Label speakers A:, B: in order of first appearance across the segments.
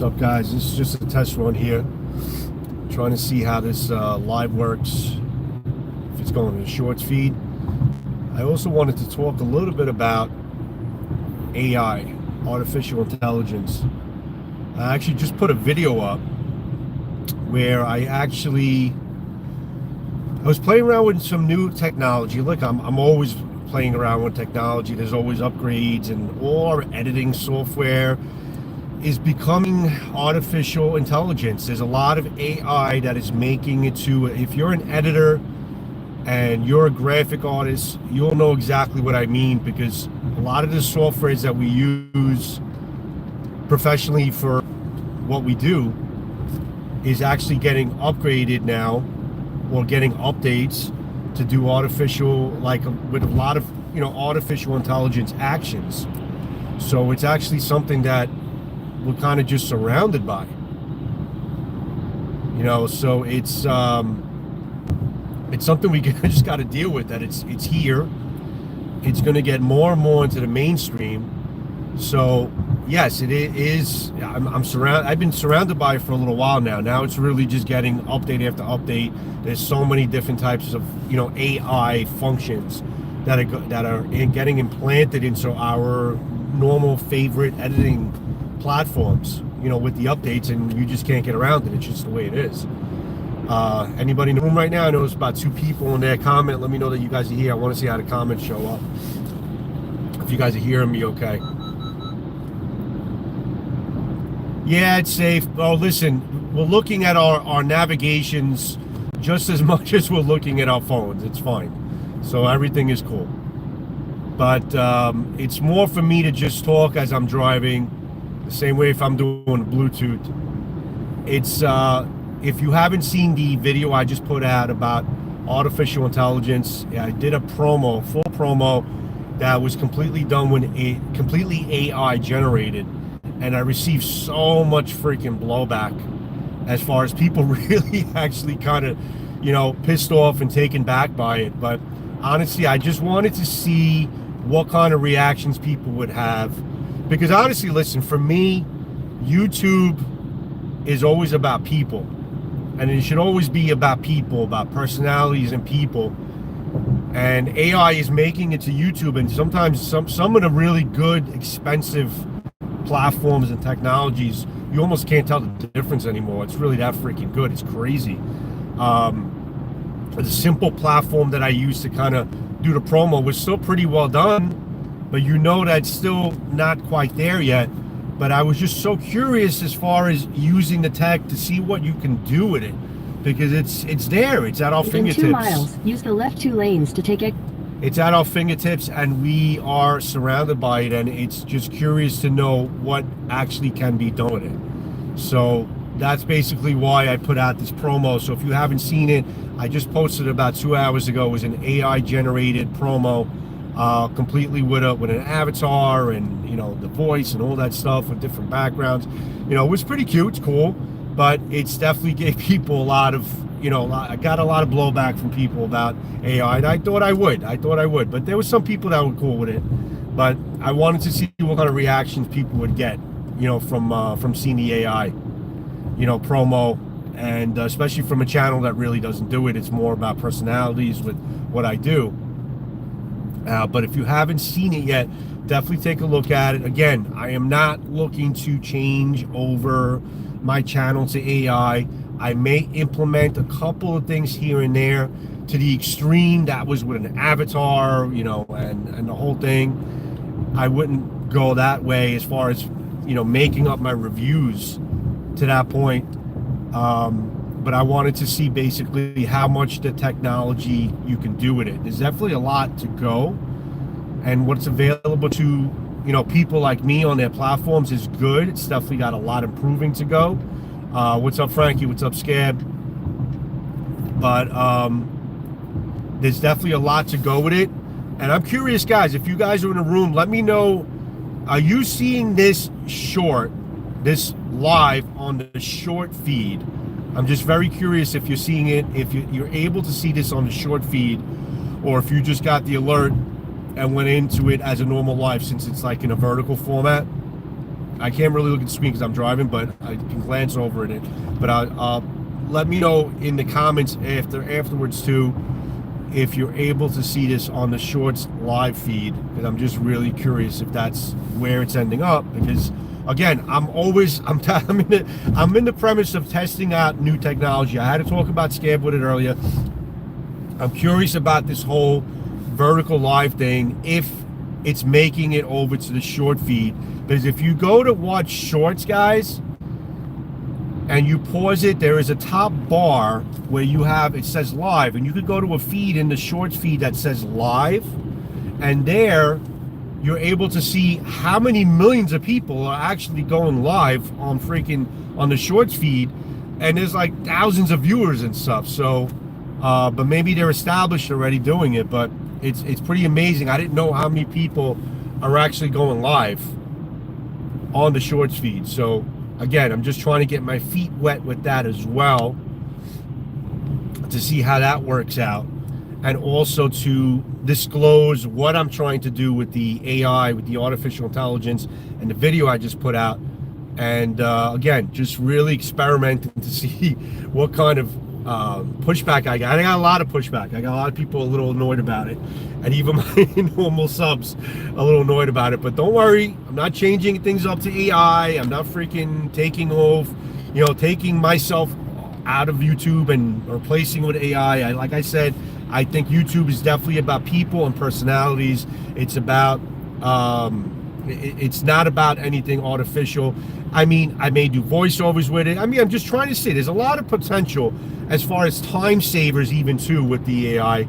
A: What's up, guys? This is just a test run here, trying to see how this live works, if it's going to the shorts feed. I also wanted to talk a little bit about AI, artificial intelligence. I actually just put a video up where I was playing around with some new technology. Look, I'm always playing around with technology. There's always upgrades, and all our editing software is becoming artificial intelligence. There's a lot of AI that is making it to, if you're an editor and you're a graphic artist, you'll know exactly what I mean, because a lot of the softwares that we use professionally for what we do is actually getting upgraded now, or getting updates to do artificial, like with a lot of, artificial intelligence actions. So it's actually something that we're kind of just surrounded by, so it's something we just got to deal with, that it's here. It's going to get more and more into the mainstream. So yes, it is. I've been surrounded by it for a little while now. Now it's really just getting update after update. There's so many different types of AI functions that are getting implanted into our normal favorite editing platforms, with the updates, and you just can't get around it. It's just the way it is. Anybody in the room right now? I know there's about 2 people in there. Comment, let me know that you guys are here. I want to see how the comments show up, if you guys are hearing me okay. Yeah, it's safe. Oh, listen, we're looking at our navigations just as much as we're looking at our phones. It's fine. So everything is cool. But it's more for me to just talk as I'm driving, the same way if I'm doing Bluetooth. It's, if you haven't seen the video I just put out about artificial intelligence, I did a full promo that was completely done when completely AI generated. And I received so much freaking blowback, as far as people really actually kind of, pissed off and taken back by it. But honestly, I just wanted to see what kind of reactions people would have. Because honestly, listen, for me, YouTube is always about people. And it should always be about people, about personalities and people. And AI is making it to YouTube, and sometimes some of the really good, expensive platforms and technologies, you almost can't tell the difference anymore. It's really that freaking good. It's crazy. The simple platform that I used to kind of do the promo was still pretty well done, but that's still not quite there yet. But I was just so curious as far as using the tech to see what you can do with it, because it's there. It's at our fingertips.
B: In 2 miles, use the left 2 lanes to take it.
A: It's at our fingertips, and we are surrounded by it, and it's just curious to know what actually can be done with it. So that's basically why I put out this promo. So if you haven't seen it, I just posted about 2 hours ago. It was an AI generated promo, completely with an avatar and the voice and all that stuff with different backgrounds. It was pretty cute. It's cool, but it's definitely gave people a lot of I got a lot of blowback from people about AI, and I thought I would, but there were some people that were cool with it. But I wanted to see what kind of reactions people would get, from seeing the AI, promo, and especially from a channel that really doesn't do it. It's more about personalities with what I do. But if you haven't seen it yet, definitely take a look at it. Again, I am not looking to change over my channel to AI. I may implement a couple of things here and there to the extreme. That was with an avatar, and the whole thing. I wouldn't go that way as far as, making up my reviews to that point. But I wanted to see basically how much the technology you can do with it. There's definitely a lot to go. And what's available to, people like me on their platforms is good. It's definitely got a lot improving to go. What's up, Frankie? What's up, Scab? But there's definitely a lot to go with it. And I'm curious, guys, if you guys are in the room, let me know, are you seeing this live on the short feed? I'm just very curious if you're seeing it, if you're able to see this on the short feed, or if you just got the alert and went into it as a normal live, since it's like in a vertical format. I can't really look at the screen because I'm driving, but I can glance over it. But let me know in the comments afterwards too, if you're able to see this on the Shorts live feed, because I'm just really curious if that's where it's ending up. Because again, I'm in the premise of testing out new technology. I had to talk about Scab with it earlier. I'm curious about this whole vertical live thing, if it's making it over to the short feed. Because if you go to watch Shorts, guys, and you pause it, there is a top bar where it says live, and you could go to a feed in the Shorts feed that says live, and there you're able to see how many millions of people are actually going live on the Shorts feed, and there's like thousands of viewers and stuff. So but maybe they're established already doing it, but it's pretty amazing. I didn't know how many people are actually going live on the Shorts feed. So again, I'm just trying to get my feet wet with that as well, to see how that works out, and also to disclose what I'm trying to do with the AI, with the artificial intelligence, and the video I just put out. And again, just really experimenting to see what kind of pushback I got. I got a lot of pushback. I got a lot of people a little annoyed about it, and even my normal subs a little annoyed about it. But don't worry, I'm not changing things up to AI. I'm not freaking taking myself out of YouTube and replacing with AI. Like I said, I think YouTube is definitely about people and personalities. It's about it's not about anything artificial. I mean, I may do voiceovers with it. I mean, I'm just trying to say there's a lot of potential as far as time savers even too with the AI,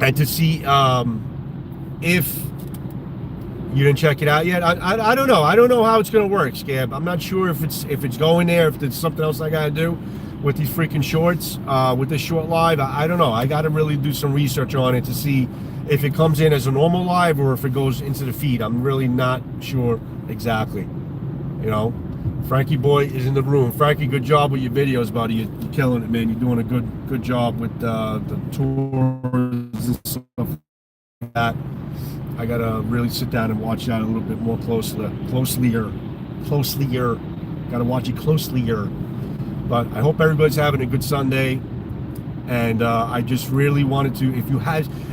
A: and to see if you didn't check it out yet. I don't know. I don't know how it's gonna work, Scab. I'm not sure if it's going there, if there's something else I gotta do with these freaking Shorts, with this short live. I don't know. I gotta really do some research on it to see if it comes in as a normal live or if it goes into the feed. I'm really not sure exactly. You know, Frankie boy is in the room. Frankie, good job with your videos, buddy. You're killing it, man. You're doing a good job with the tours and stuff like that. I gotta really sit down and watch that a little bit more closelier. Gotta watch it closelier. But I hope everybody's having a good Sunday. And I just really wanted to,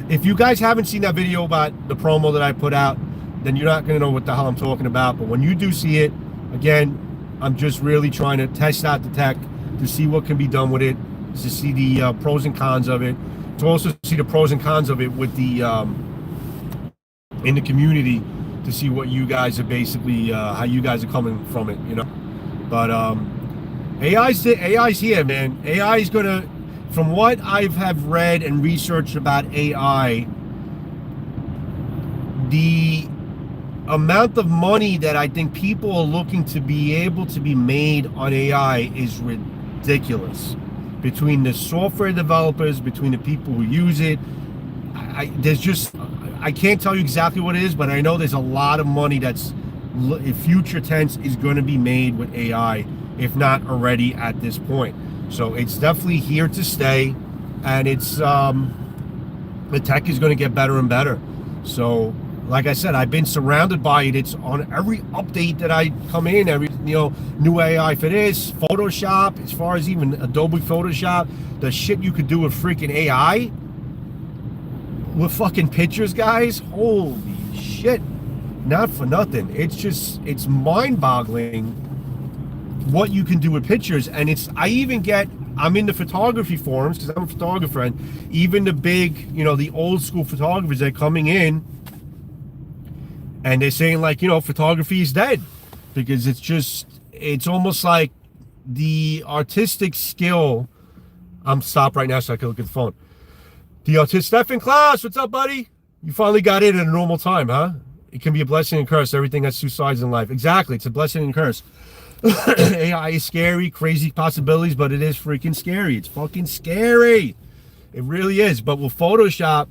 A: if you guys haven't seen that video about the promo that I put out, then you're not gonna know what the hell I'm talking about. But when you do see it, again, I'm just really trying to test out the tech to see what can be done with it, to see the pros and cons of it, to also see the pros and cons of it with the in the community, to see what you guys are basically how you guys are coming from it, you know. But AI's here, man. AI is gonna, from what I have read and researched about AI, the amount of money that I think people are looking to be able to be made on AI is ridiculous. Between the software developers, between the people who use it, I can't tell you exactly what it is, but I know there's a lot of money that's in future tense is going to be made with AI, if not already at this point. So it's definitely here to stay, and it's the tech is going to get better and better. So like I said, I've been surrounded by it. It's on every update that I come in, every new AI for this, Photoshop, as far as even Adobe Photoshop, the shit you could do with freaking AI with fucking pictures, guys. Holy shit. Not for nothing. It's mind-boggling what you can do with pictures. And I'm in the photography forums because I'm a photographer, and even the big, the old school photographers, they're coming in and they're saying, like, photography is dead, because it's almost like the artistic skill. I'm stopped right now so I can look at the phone. The artist, Stephen Klaus, what's up, buddy? You finally got in at a normal time, huh? It can be a blessing and curse. Everything has two sides in life. Exactly, it's a blessing and curse. AI is scary, crazy possibilities, but it is freaking scary. It's fucking scary. It really is. But with Photoshop,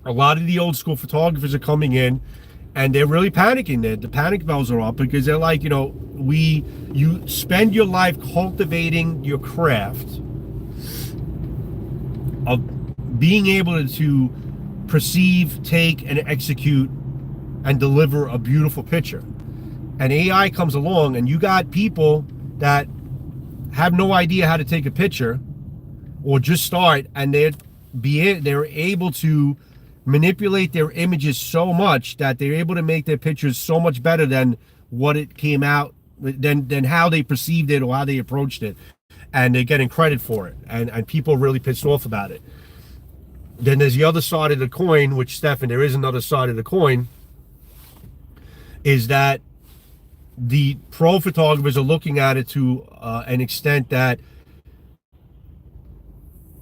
A: a lot of the old school photographers are coming in, and they're really panicking. The panic bells are up, because they're like, you spend your life cultivating your craft of being able to perceive, take, and execute and deliver a beautiful picture. and AI comes along, and you got people that have no idea how to take a picture or just start, and they're able to manipulate their images so much that they're able to make their pictures so much better than what it came out, than how they perceived it or how they approached it, and they're getting credit for it, and people are really pissed off about it. Then there's the other side of the coin, which, Stefan, there is another side of the coin, is that the pro photographers are looking at it to an extent that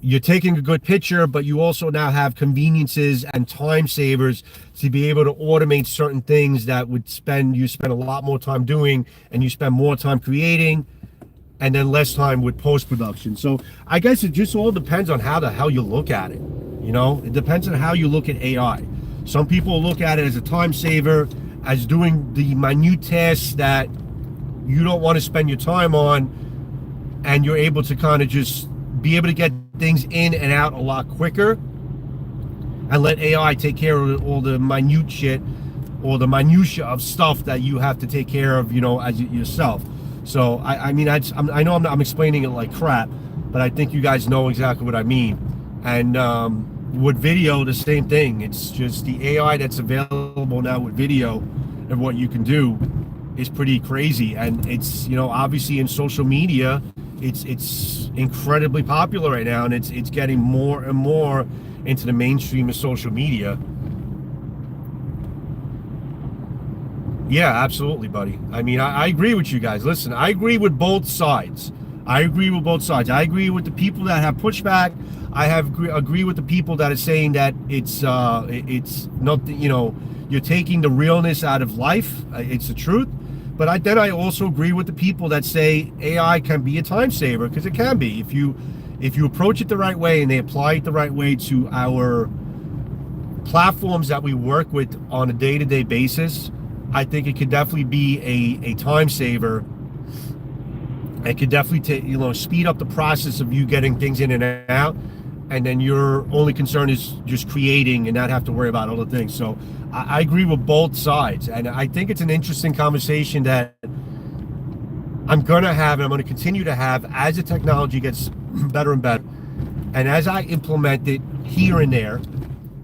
A: you're taking a good picture, but you also now have conveniences and time savers to be able to automate certain things that you spend a lot more time doing, and you spend more time creating, and then less time with post-production. So I guess it just all depends on how the hell you look at it. You know, it depends on how you look at AI. Some people look at it as a time saver, as doing the minute tasks that you don't want to spend your time on, and you're able to kind of just be able to get things in and out a lot quicker, and let AI take care of all the minute shit, or the minutia of stuff that you have to take care of, you know, as yourself. So I mean, I know I'm explaining it like crap, but I think you guys know exactly what I mean. And with video, the same thing. It's just the AI that's available now with video and what you can do is pretty crazy. And it's, you know, obviously in social media, it's incredibly popular right now, and it's getting more and more into the mainstream of social media. Yeah, absolutely, buddy. I mean, I agree with you guys. Listen, I agree with both sides. I agree with the people that have pushback. Agree with the people that are saying that it's not, you know, you're taking the realness out of life. It's the truth. But then I also agree with the people that say AI can be a time saver, because it can be if you approach it the right way and they apply it the right way to our platforms that we work with on a day-to-day basis. I think it could definitely be a time saver. It could definitely speed up the process of you getting things in and out, and then your only concern is just creating and not have to worry about other things. So I agree with both sides, and I think it's an interesting conversation that I'm gonna have, and I'm gonna continue to have as the technology gets better and better, and as I implement it here and there.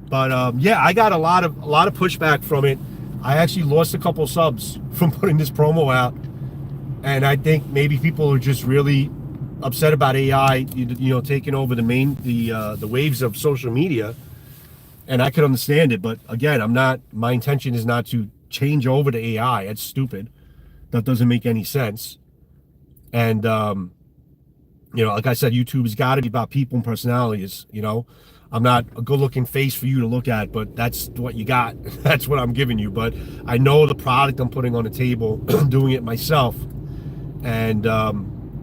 A: But yeah, I got a lot of pushback from it. I actually lost a couple subs from putting this promo out, and I think maybe people are just really upset about AI, you know, taking over the waves of social media, and I can understand it. But again, my intention is not to change over to AI. It's stupid. That doesn't make any sense. And you know, like I said, YouTube has got to be about people and personalities. You know, I'm not a good-looking face for you to look at, but that's what you got. That's what I'm giving you. But I know the product I'm putting on the table, doing it myself, and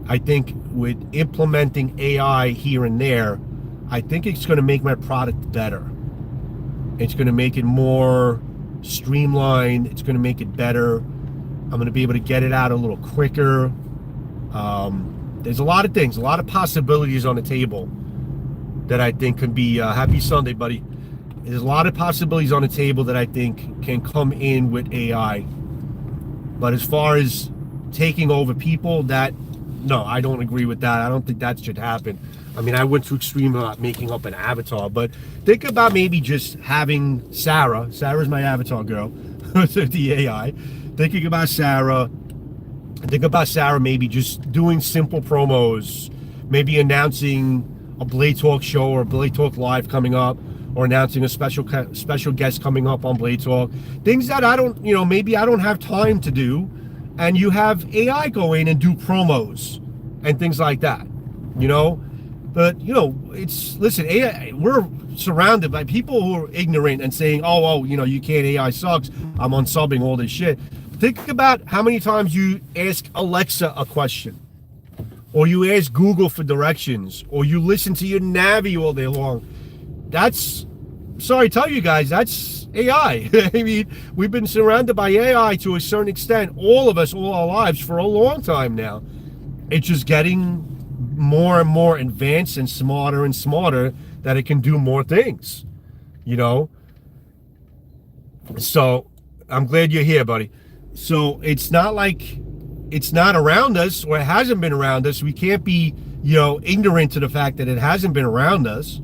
A: I think with implementing AI here and there, I think it's going to make my product better. It's going to make it more streamlined. It's going to make it better. I'm going to be able to get it out a little quicker. There's a lot of things, a lot of possibilities on the table that I think can be, happy Sunday, buddy. There's a lot of possibilities on the table that I think can come in with AI. But as far as taking over people, no, I don't agree with that. I don't think that should happen. I mean, I went to extreme about making up an avatar, but think about maybe just having Sarah. Sarah's my avatar girl, the AI. Thinking about Sarah. Think about Sarah maybe just doing simple promos, maybe announcing a Blade Talk show or Blade Talk Live coming up, or announcing a special guest coming up on Blade Talk. Things that I don't, maybe I don't have time to do, and you have AI go in and do promos and things like that, But, listen, AI, we're surrounded by people who are ignorant and saying, oh, you can't, AI sucks, I'm unsubbing all this shit. Think about how many times you ask Alexa a question, or you ask Google for directions, or you listen to your Navi all day long. Sorry to tell you guys, that's AI. I mean, we've been surrounded by AI to a certain extent, all of us, all our lives, for a long time now. It's just getting more and more advanced and smarter that it can do more things, So I'm glad you're here, buddy. So it's not like it's not around us or it hasn't been around us. We can't be, ignorant to the fact that it hasn't been around us.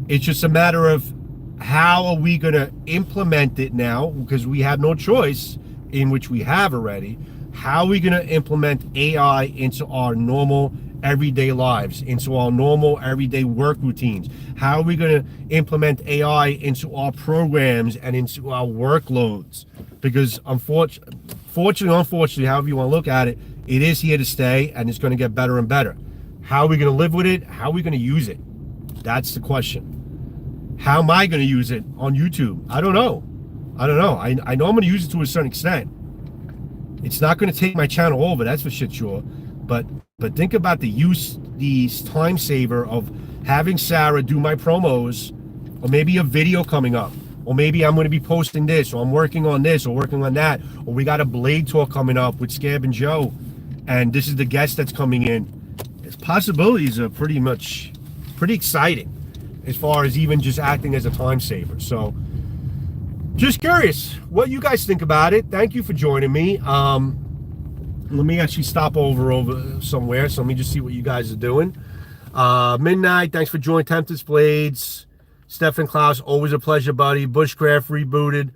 A: It's just a matter of how are we going to implement it now, because we have no choice, in which we have already. How are we going to implement AI into our normal everyday lives, into our normal everyday work routines? How are we going to implement AI into our programs and into our workloads? Because unfortunately, however you want to look at it, it is here to stay and it's going to get better and better. How are we going to live with it? How are we going to use it? That's the question. How am I going to use it on YouTube? I don't know. I know I'm going to use it to a certain extent. It's not going to take my channel over, that's for shit sure. But think about the time saver of having Sarah do my promos, or maybe a video coming up, or maybe I'm going to be posting this, or I'm working on this, or working on that, or we got a Blade talk coming up with Scab and Joe, and this is the guest that's coming in. Its possibilities are pretty exciting, as far as even just acting as a time saver. So just curious what you guys think about it. Thank you for joining me. Let me actually stop over somewhere, so let me just see what you guys are doing. Midnight, thanks for joining. Tempest Blades, Stefan Klaus, always a pleasure, buddy. Bushcraft rebooted,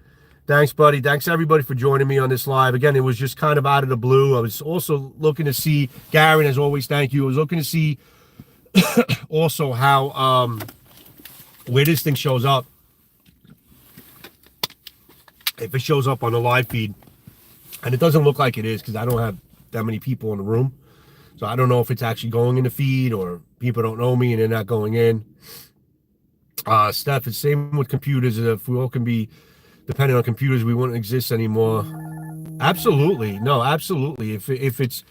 A: thanks, buddy. Thanks everybody for joining me on this live. Again, it was just kind of out of the blue. I was also looking to see, Garen, as always, thank you. I was looking to see also how where this thing shows up, if it shows up on the live feed. And it doesn't look like it is, because I don't have that many people in the room, so I don't know if it's actually going in the feed or people don't know me and they're not going in. Steph, it's same with computers. If we all can be dependent on computers, we wouldn't exist anymore. Absolutely. No, absolutely. If it's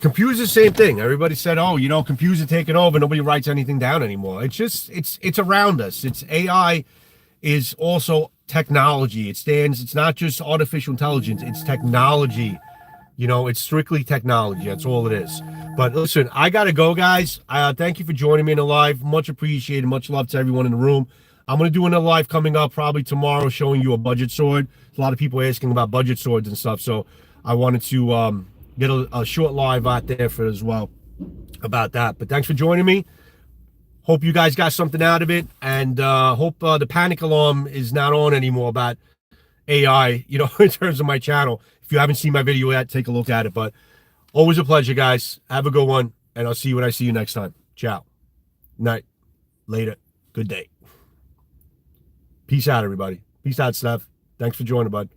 A: computers, the same thing. Everybody said, oh, computers are taking over, nobody writes anything down anymore. It's just it's around us. It's AI is also technology. It's not just artificial intelligence, it's technology. It's strictly technology. That's all it is. But listen, I gotta go, guys. Thank you for joining me in the live. Much appreciated. Much love to everyone in the room. I'm gonna do another live coming up probably tomorrow, showing you a budget sword. A lot of people asking about budget swords and stuff, so I wanted to get a short live out there for as well about that. But thanks for joining me. Hope you guys got something out of it, and hope the panic alarm is not on anymore about AI, in terms of my channel. If you haven't seen my video yet, take a look at it. But always a pleasure, guys. Have a good one, and I'll see you when I see you next time. Ciao. Night. Later. Good day. Peace out, everybody. Peace out, Steph. Thanks for joining, bud.